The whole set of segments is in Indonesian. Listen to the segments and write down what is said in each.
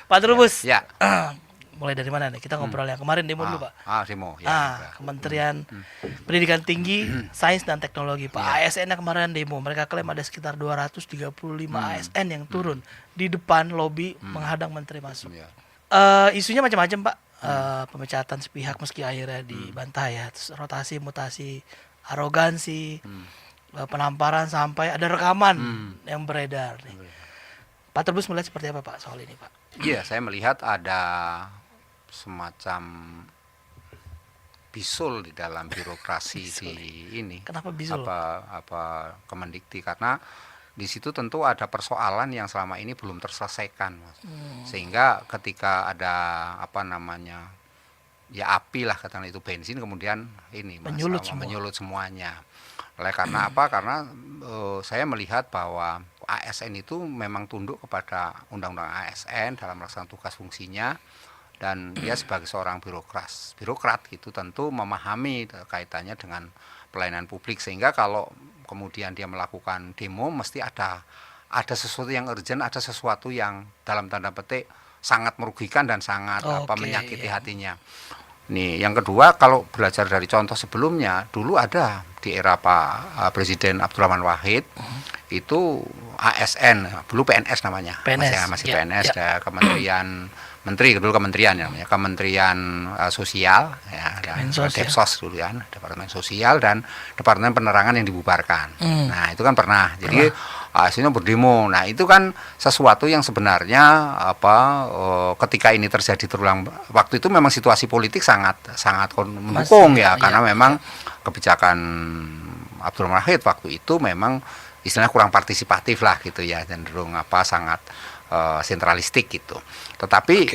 Pak Trubus. Ya. Mulai dari mana nih? Kita ngobrol yang kemarin demo dulu, Pak. Demo. Ya, Kementerian Pendidikan Tinggi, Sains dan Teknologi, Pak. ASN-nya kemarin demo. Mereka klaim ada sekitar 235 ASN yang turun di depan lobi menghadang menteri masuk. Isunya macam-macam, Pak. Pemecatan sepihak meski akhirnya dibantah ya. Terus rotasi, mutasi, arogansi, penamparan sampai ada rekaman yang beredar nih. Pak Trubus melihat seperti apa, Pak, soal ini, Pak? Iya, saya melihat ada semacam bisul di dalam birokrasi di ini. Kenapa bisul? Apa Kemendikti, karena di situ tentu ada persoalan yang selama ini belum terselesaikan, Mas. Sehingga ketika ada ya api lah, katakanlah itu bensin, kemudian ini menyulut semuanya. Oleh karena apa? Karena saya melihat bahwa ASN itu memang tunduk kepada undang-undang ASN dalam melaksanakan tugas fungsinya, dan dia sebagai seorang birokrat gitu tentu memahami kaitannya dengan pelayanan publik, sehingga kalau kemudian dia melakukan demo mesti ada sesuatu yang urgent, ada sesuatu yang dalam tanda petik sangat merugikan dan sangat menyakiti hatinya. Nih, yang kedua, kalau belajar dari contoh sebelumnya, dulu ada di era Pak Presiden Abdurrahman Wahid, itu ASN, dulu PNS namanya, masih PNS, ada Kementerian Menteri, dulu kementerian ya namanya, Kementerian Sosial, ya, dan Depsos dulu kan, Departemen Sosial dan Departemen Penerangan yang dibubarkan. Nah, itu kan pernah. Jadi aslinya berdemo. Nah, itu kan sesuatu yang sebenarnya ketika ini terjadi terulang, waktu itu memang situasi politik sangat mendukung karena memang kebijakan Abdurrahman Wahid waktu itu memang istilahnya kurang partisipatif lah gitu ya, cenderung sangat sentralistik gitu. Tetapi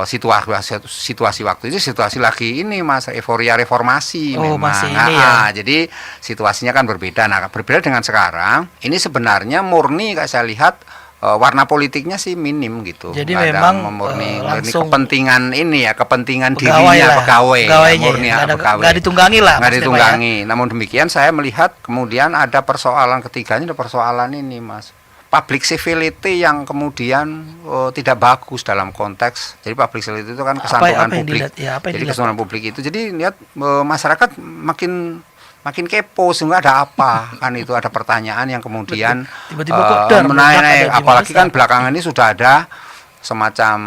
situasi waktu itu situasi lagi ini, Mas, euforia reformasi memang. Jadi situasinya kan berbeda. Nah, berbeda dengan sekarang. Ini sebenarnya murni saya lihat warna politiknya sih minim gitu. Jadi memang murni kepentingan ini ya, kepentingan dirinya pegawai. Murni pegawai. Nggak ditunggangi lah. Nggak ditunggangi. Ya. Namun demikian saya melihat kemudian ada persoalan ketiganya, ada persoalan ini, Mas. Public civility yang kemudian tidak bagus dalam konteks. Jadi public civility itu kan kesantunan publik. Jadi kesantunan publik itu. Jadi lihat masyarakat makin kepo, sehingga ada apa kan, itu ada pertanyaan yang kemudian menaik. Apalagi kan belakangan ini sudah ada semacam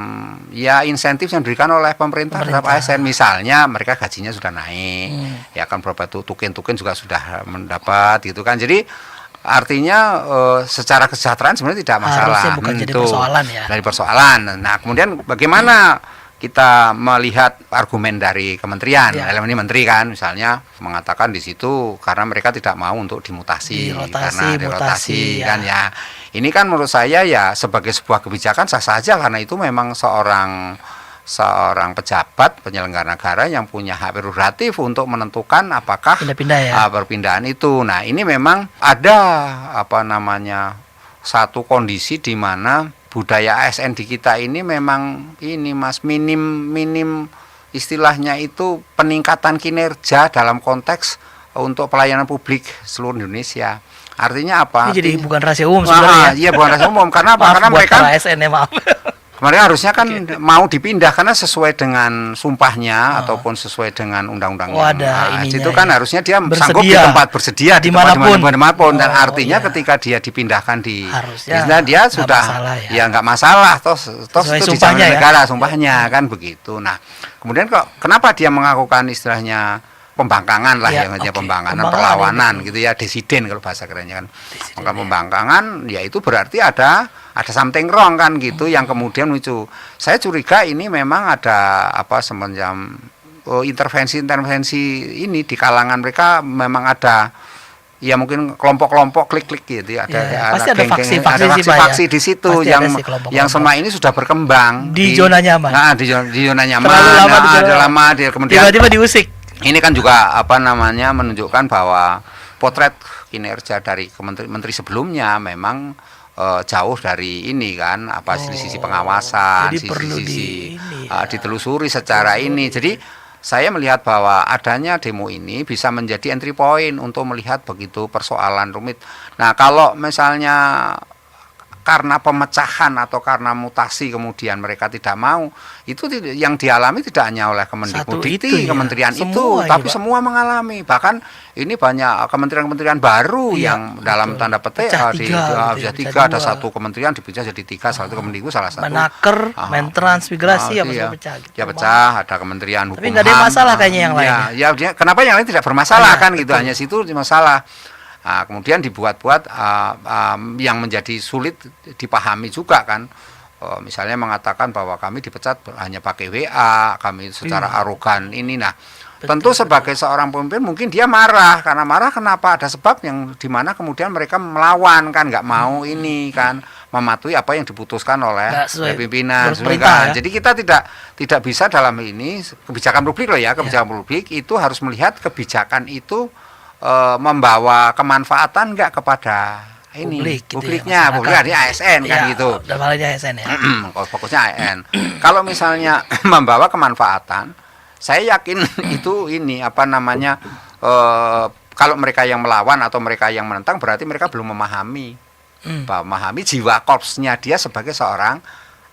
ya insentif yang diberikan oleh pemerintah terhadap ASN. Misalnya mereka gajinya sudah naik, ya kan beberapa tuken juga sudah mendapat gitu kan. Jadi artinya secara kesejahteraan sebenarnya tidak masalah. Harusnya bukan jadi persoalan ya. Dari persoalan. Nah, kemudian bagaimana kita melihat argumen dari kementerian, dalam ini menteri kan misalnya mengatakan di situ karena mereka tidak mau untuk dimutasi, karena dirotasi kan ya. Ini kan menurut saya ya sebagai sebuah kebijakan sah saja, karena itu memang seorang pejabat penyelenggara negara yang punya hak prerogatif untuk menentukan apakah perpindahan itu. Nah, ini memang ada satu kondisi di mana budaya ASN di kita ini memang ini, Mas, minim istilahnya itu peningkatan kinerja dalam konteks untuk pelayanan publik seluruh Indonesia. Artinya apa? Ini jadi bukan rahasia umum sebenarnya. Iya, bukan rahasia umum. Karena apa? Karena mereka ASN maaf. Kemarin harusnya kan mau dipindah karena sesuai dengan sumpahnya ataupun sesuai dengan undang-undangnya. Itu kan harusnya dia sanggup di tempat bersedia dimanapun. Dan artinya ketika dia dipindahkan dia sudah nggak masalah, toh itu dijamin negara sumpahnya kan begitu. Nah, kemudian kenapa dia mengakukan istilahnya pembangkangan lah, pembangkangan, perlawanan gitu ya, disiden kalau bahasa kerennya kan. Maka pembangkangan ya itu berarti ada something wrong kan gitu, yang kemudian muncul. Saya curiga ini memang ada semacam intervensi ini di kalangan mereka, memang ada ya mungkin kelompok-kelompok klik-klik gitu ya, ada faksi di situ yang selama ini sudah berkembang di zona nyaman. Nah, di zona nyaman. Lama kemudian tiba-tiba diusik. Ini kan juga menunjukkan bahwa potret kinerja dari menteri sebelumnya memang jauh dari ini kan, sisi pengawasan, sisi ditelusuri secara ini. Jadi saya melihat bahwa adanya demo ini bisa menjadi entry point untuk melihat begitu persoalan rumit. Nah, kalau misalnya karena pemecahan atau karena mutasi kemudian mereka tidak mau, itu yang dialami tidak hanya oleh Kemendikbudristek, kementerian itu, tapi semua mengalami. Bahkan ini banyak kementerian-kementerian baru yang dalam tanda petik bisa tiga, ada satu kementerian dipecah jadi tiga, satu Kemendikbud salah satu. Menaker, Mentransmigrasi pecah. Gitu. Ya pecah, ada Kementerian Hukum. Tapi nggak ada masalah kayaknya yang lainnya. Ya, kenapa yang lain tidak bermasalah kan gitu, hanya situ masalah. Nah, kemudian dibuat-buat yang menjadi sulit dipahami juga kan, misalnya mengatakan bahwa kami dipecat hanya pakai WA, kami secara arogan ini. Nah, tentu sebagai seorang pemimpin mungkin dia marah, karena marah kenapa, ada sebab yang dimana kemudian mereka melawan kan, nggak mau ini kan, mematuhi apa yang diputuskan oleh pimpinan kan. Jadi kita tidak bisa dalam ini kebijakan publik loh ya, kebijakan publik itu harus melihat kebijakan itu membawa kemanfaatan enggak kepada ini publiknya, publik artinya ASN kan gitu. Dalam hal ini ASN ya. Fokusnya ASN. Kalau misalnya membawa kemanfaatan, saya yakin itu ini apa namanya, kalau mereka yang melawan atau mereka yang menentang berarti mereka belum memahami jiwa korpsnya dia sebagai seorang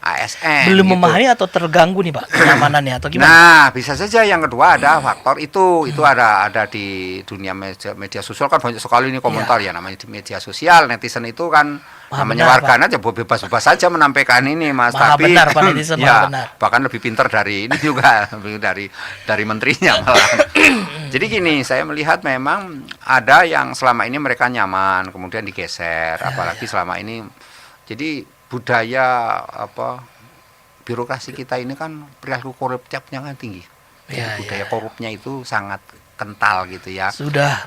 ASN. Belum memahami atau terganggu nih Pak kenyamanannya atau gimana? Nah, bisa saja yang kedua ada faktor itu ada di dunia media sosial kan banyak sekali ini komentar ya namanya di media sosial, netizen itu kan namanya warganet ya bebas-bebas saja menampilkan ini Mas, tapi benar, Pak netizen ya benar. bahkan lebih pintar dari ini juga dari menterinya malah. Jadi gini, saya melihat memang ada yang selama ini mereka nyaman kemudian digeser, apalagi selama ini jadi budaya birokrasi kita ini kan perilaku koruptifnya kan tinggi. Jadi budaya korupnya itu sangat kental gitu ya. Sudah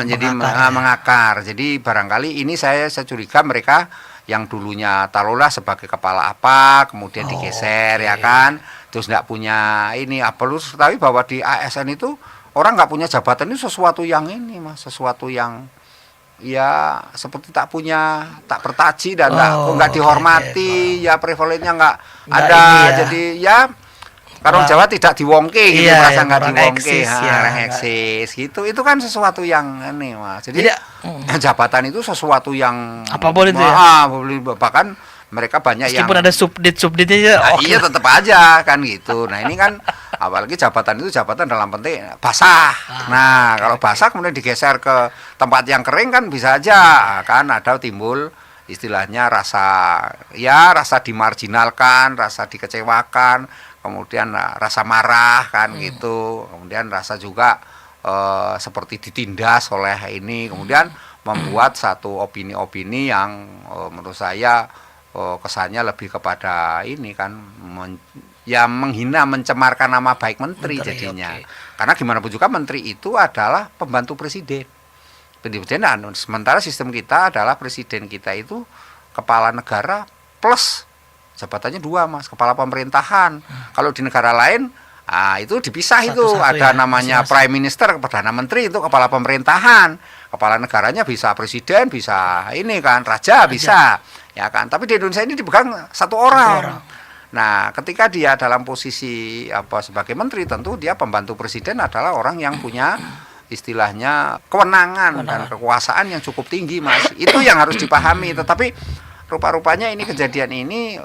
jadi mengakar. Jadi barangkali ini saya curiga mereka yang dulunya taruhlah sebagai kepala apa kemudian digeser ya kan. Terus nggak punya ini perlu ketahui bahwa di ASN itu orang nggak punya jabatan itu sesuatu yang ini Mas, sesuatu yang ya seperti tak bertaji dan nggak dihormati, ya prevalennya nggak ada ya. Jadi ya kalau Jawa tidak diwongke gitu, merasa nggak diwongke, eksis gitu, itu kan sesuatu yang ini Mas. Jadi jabatan itu sesuatu yang apa boleh itu ya? Bahkan mereka banyak meskipun yang ada subdit-subditnya iya tetap aja kan gitu. Nah ini kan apalagi jabatan itu jabatan dalam penting basah. Nah kalau basah kemudian digeser ke tempat yang kering kan bisa aja kan ada timbul istilahnya rasa dimarginalkan, rasa dikecewakan, kemudian rasa marah kan gitu, kemudian rasa juga seperti ditindas oleh ini, kemudian membuat satu opini-opini yang menurut saya kesannya lebih kepada ini kan menghina, mencemarkan nama baik menteri jadinya. Karena gimana pun juga menteri itu adalah pembantu presiden. Sementara sistem kita adalah presiden kita itu kepala negara plus jabatannya 2 Mas, kepala pemerintahan. Kalau di negara lain itu dipisah, itu ada namanya prime minister, perdana menteri itu kepala pemerintahan. Kepala negaranya bisa presiden, bisa ini kan raja bisa. Ya kan, tapi di Indonesia ini dipegang satu orang. Nah, ketika dia dalam posisi sebagai menteri, tentu dia pembantu presiden adalah orang yang punya istilahnya kewenangan dan kekuasaan yang cukup tinggi Mas. Itu yang harus dipahami. Tetapi rupa-rupanya ini kejadian ini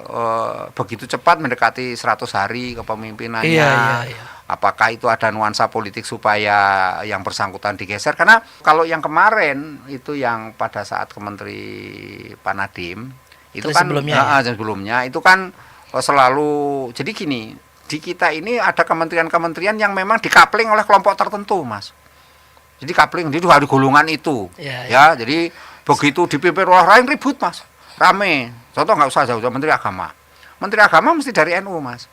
begitu cepat mendekati 100 hari kepemimpinannya. Apakah itu ada nuansa politik supaya yang bersangkutan digeser? Karena kalau yang kemarin itu yang pada saat Menteri Pak Nadiem itu kan sebelumnya itu kan selalu jadi gini, di kita ini ada kementerian-kementerian yang memang dikapling oleh kelompok tertentu Mas. Jadi kapling itu ada golongan itu ya. Jadi begitu dipimpin oleh lain ribut Mas, rame. Contoh nggak usah jauh-jauh Menteri Agama mesti dari NU Mas.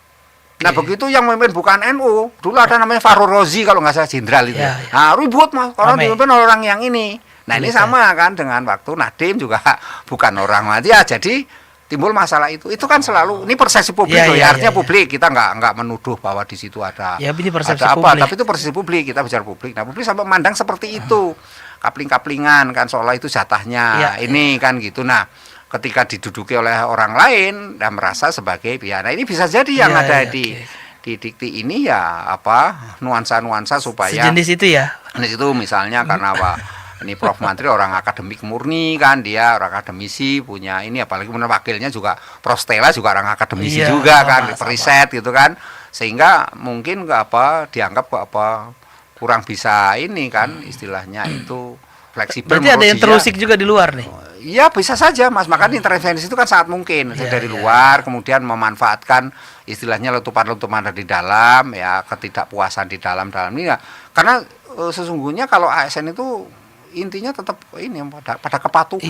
Nah begitu yang memimpin bukan NU, dulu ada namanya Fahru Rozi kalau nggak salah jenderal itu. Nah ribut Mas, orang dipimpin orang yang ini. Nah ini sama kan dengan waktu Nadiem juga bukan orang ya, jadi timbul masalah itu. Itu kan selalu ini persepsi publik artinya publik, kita nggak menuduh bahwa di situ ada publik. Tapi itu persepsi publik, kita bicara publik. Nah publik sampai memandang seperti itu, kapling-kaplingan kan seolah itu jatahnya ini kan gitu. Nah ketika diduduki oleh orang lain dan merasa sebagai pihak. Nah ini bisa jadi yang ada di dikti ini ya nuansa-nuansa supaya sejenis itu ya. Itu misalnya karena Ini Prof Mantri orang akademik murni kan, dia orang akademisi, punya ini, apalagi kemudian wakilnya juga Prof Stella juga orang akademisi Iya, juga sama, kan, sama. periset gitu kan, sehingga mungkin dianggap kurang bisa ini kan, istilahnya itu fleksibel. Berarti ada menurut yang dia. terusik juga di luar nih. Ya bisa saja Mas, makanya intervensi itu kan sangat mungkin Iya, dari iya, luar, kemudian memanfaatkan istilahnya letupan-letupan dari dalam, ya ketidakpuasan di dalam ini ya. Karena sesungguhnya kalau ASN itu intinya tetap ini pada kepatuhan.